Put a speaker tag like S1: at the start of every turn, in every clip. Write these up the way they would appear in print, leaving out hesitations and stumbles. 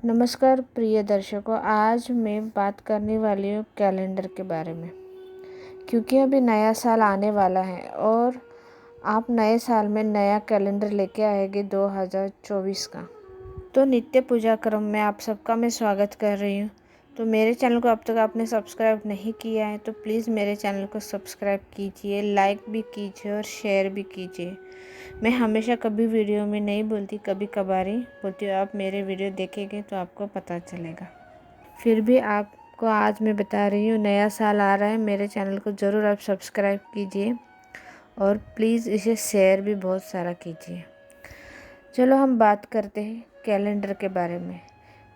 S1: नमस्कार प्रिय दर्शकों, आज मैं बात करने वाली हूँ कैलेंडर के बारे में। क्योंकि अभी नया साल आने वाला है और आप नए साल में नया कैलेंडर लेके आएंगे 2024 का। तो नित्य पूजा क्रम में आप सबका मैं स्वागत कर रही हूँ। तो मेरे चैनल को अब तक आपने सब्सक्राइब नहीं किया है तो प्लीज़ मेरे चैनल को सब्सक्राइब कीजिए, लाइक भी कीजिए और शेयर भी कीजिए। मैं हमेशा कभी वीडियो में नहीं बोलती, कभी कभार ही बोलती हूँ। आप मेरे वीडियो देखेंगे तो आपको पता चलेगा। फिर भी आपको आज मैं बता रही हूँ, नया साल आ रहा है, मेरे चैनल को ज़रूर आप सब्सक्राइब कीजिए और प्लीज़ इसे शेयर भी बहुत सारा कीजिए। चलो हम बात करते हैं कैलेंडर के बारे में।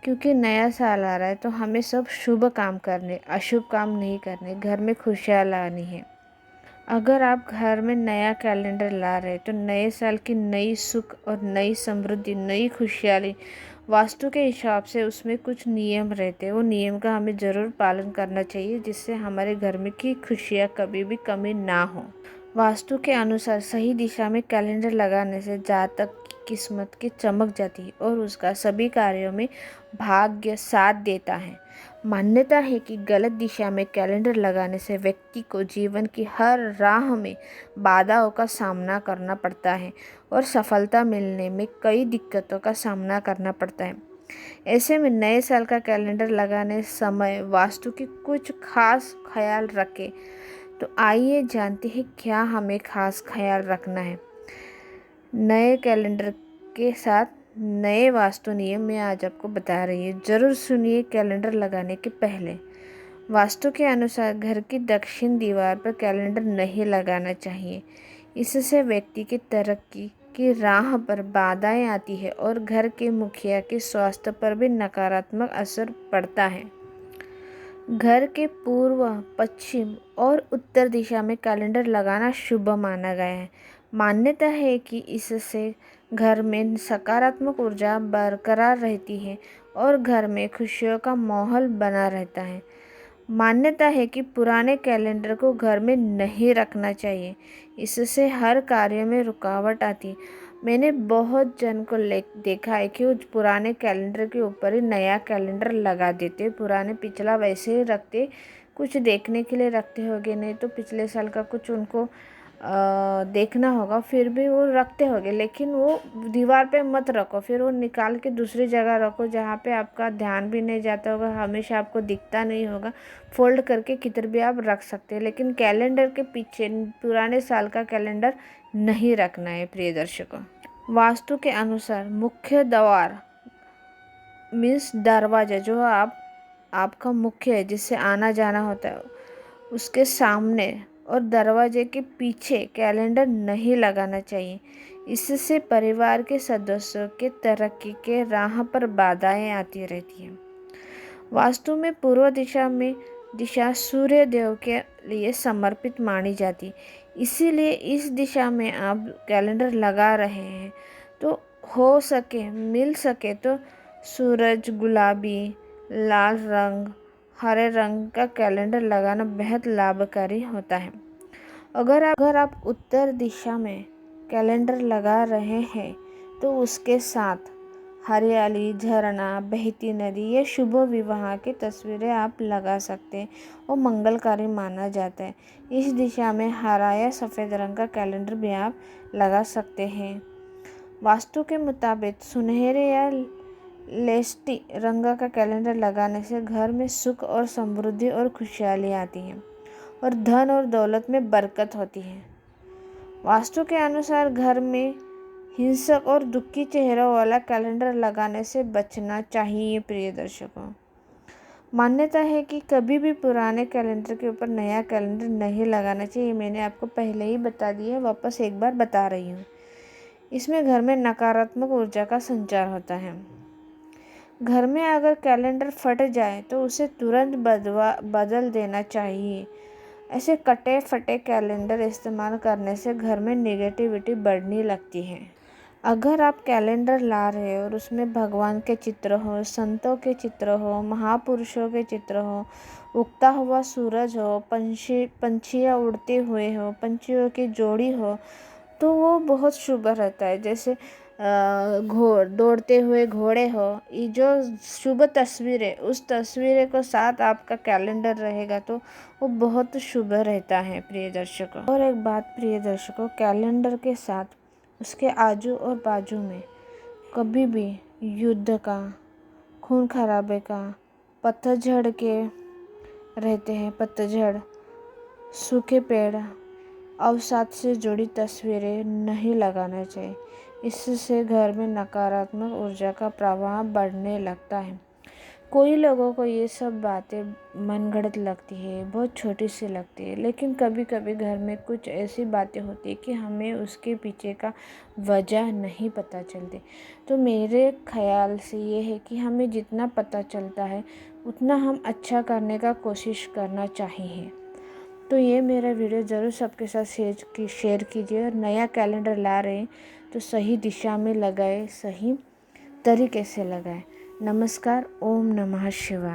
S1: क्योंकि नया साल आ रहा है तो हमें सब शुभ काम करने, अशुभ काम नहीं करने, घर में खुशियाँ लानी है। अगर आप घर में नया कैलेंडर ला रहे तो नए साल की नई सुख और नई समृद्धि, नई खुशहाली, वास्तु के हिसाब से उसमें कुछ नियम रहते हैं। वो नियम का हमें ज़रूर पालन करना चाहिए, जिससे हमारे घर में की खुशियाँ कभी भी कमी ना हो। वास्तु के अनुसार सही दिशा में कैलेंडर लगाने से जातक की किस्मत की चमक जाती है और उसका सभी कार्यों में भाग्य साथ देता है। मान्यता है कि गलत दिशा में कैलेंडर लगाने से व्यक्ति को जीवन की हर राह में बाधाओं का सामना करना पड़ता है और सफलता मिलने में कई दिक्कतों का सामना करना पड़ता है। ऐसे में नए साल का कैलेंडर लगाने समय वास्तु की कुछ खास ख्याल रखें। तो आइए जानते हैं क्या हमें खास ख्याल रखना है। नए कैलेंडर के साथ नए वास्तु नियम मैं आज आपको बता रही हूँ, ज़रूर सुनिए। कैलेंडर लगाने के पहले वास्तु के अनुसार घर की दक्षिण दीवार पर कैलेंडर नहीं लगाना चाहिए। इससे व्यक्ति की तरक्की की राह पर बाधाएं आती है और घर के मुखिया के स्वास्थ्य पर भी नकारात्मक असर पड़ता है। घर के पूर्व, पश्चिम और उत्तर दिशा में कैलेंडर लगाना शुभ माना गया है। मान्यता है कि इससे घर में सकारात्मक ऊर्जा बरकरार रहती है और घर में खुशियों का माहौल बना रहता है। मान्यता है कि पुराने कैलेंडर को घर में नहीं रखना चाहिए, इससे हर कार्य में रुकावट आती है। मैंने बहुत जन को देखा है कि वो पुराने कैलेंडर के ऊपर ही नया कैलेंडर लगा देते, पुराने पिछला वैसे ही रखते। कुछ देखने के लिए रखते होंगे, नहीं तो पिछले साल का कुछ उनको देखना होगा, फिर भी वो रखते होंगे। लेकिन वो दीवार पे मत रखो, फिर वो निकाल के दूसरी जगह रखो जहाँ पे आपका ध्यान भी नहीं जाता होगा, हमेशा आपको दिखता नहीं होगा। फोल्ड करके किधर भी आप रख सकते हैं, लेकिन कैलेंडर के पीछे पुराने साल का कैलेंडर नहीं रखना है। प्रिय दर्शकों, वास्तु के अनुसार मुख्य द्वार मीन्स दरवाजा, जो आपका मुख्य है जिससे आना जाना होता है, उसके सामने और दरवाजे के पीछे कैलेंडर नहीं लगाना चाहिए। इससे परिवार के सदस्यों के तरक्की के राह पर बाधाएं आती रहती हैं। वास्तु में पूर्व दिशा सूर्य देव के लिए समर्पित मानी जाती, इसीलिए इस दिशा में आप कैलेंडर लगा रहे हैं तो हो सके, मिल सके तो सूरज, गुलाबी, लाल रंग, हरे रंग का कैलेंडर लगाना बेहद लाभकारी होता है। अगर आप उत्तर दिशा में कैलेंडर लगा रहे हैं तो उसके साथ हरियाली, झरना, बहती नदी या शुभ विवाह की तस्वीरें आप लगा सकते हैं और मंगलकारी माना जाता है। इस दिशा में हरा या सफ़ेद रंग का कैलेंडर भी आप लगा सकते हैं। वास्तु के मुताबिक सुनहरे या लेस्टी रंग का कैलेंडर लगाने से घर में सुख और समृद्धि और खुशहाली आती है और धन और दौलत में बरकत होती है। वास्तु के अनुसार घर में हिंसक और दुखी चेहरों वाला कैलेंडर लगाने से बचना चाहिए। प्रिय दर्शकों, मान्यता है कि कभी भी पुराने कैलेंडर के ऊपर नया कैलेंडर नहीं लगाना चाहिए। मैंने आपको पहले ही बता दिया, वापस एक बार बता रही हूँ। इसमें घर में नकारात्मक ऊर्जा का संचार होता है। घर में अगर कैलेंडर फट जाए तो उसे तुरंत बदल देना चाहिए। ऐसे कटे फटे कैलेंडर इस्तेमाल करने से घर में नेगेटिविटी बढ़ने लगती है। अगर आप कैलेंडर ला रहे हो और उसमें भगवान के चित्र हो, संतों के चित्र हो, महापुरुषों के चित्र हो, उगता हुआ सूरज हो, पंछियाँ उड़ते हुए हो, पंछियों की जोड़ी हो, तो वो बहुत शुभ रहता है। जैसे दौड़ते हुए घोड़े हो, ये जो शुभ तस्वीर है उस तस्वीर को साथ आपका कैलेंडर रहेगा तो वो बहुत शुभ रहता है प्रिय दर्शकों। और एक बात प्रिय दर्शकों, कैलेंडर के साथ उसके आजू और बाजू में कभी भी युद्ध का, खून खराबे का, पतझड़ के रहते हैं, पतझड़, सूखे पेड़, अवसाद से जुड़ी तस्वीरें नहीं लगाना चाहिए। इससे घर में नकारात्मक ऊर्जा का प्रवाह बढ़ने लगता है। कोई लोगों को ये सब बातें मनगढ़ंत लगती है, बहुत छोटी सी लगती है, लेकिन कभी कभी घर में कुछ ऐसी बातें होती है कि हमें उसके पीछे का वजह नहीं पता चलती। तो मेरे ख्याल से ये है कि हमें जितना पता चलता है उतना हम अच्छा करने का कोशिश करना चाहिए। तो ये मेरा वीडियो ज़रूर सबके साथ शेयर कीजिए। और नया कैलेंडर ला रहे हैं तो सही दिशा में लगाए, सही तरीके से लगाए। नमस्कार। ओम नमः शिवाय।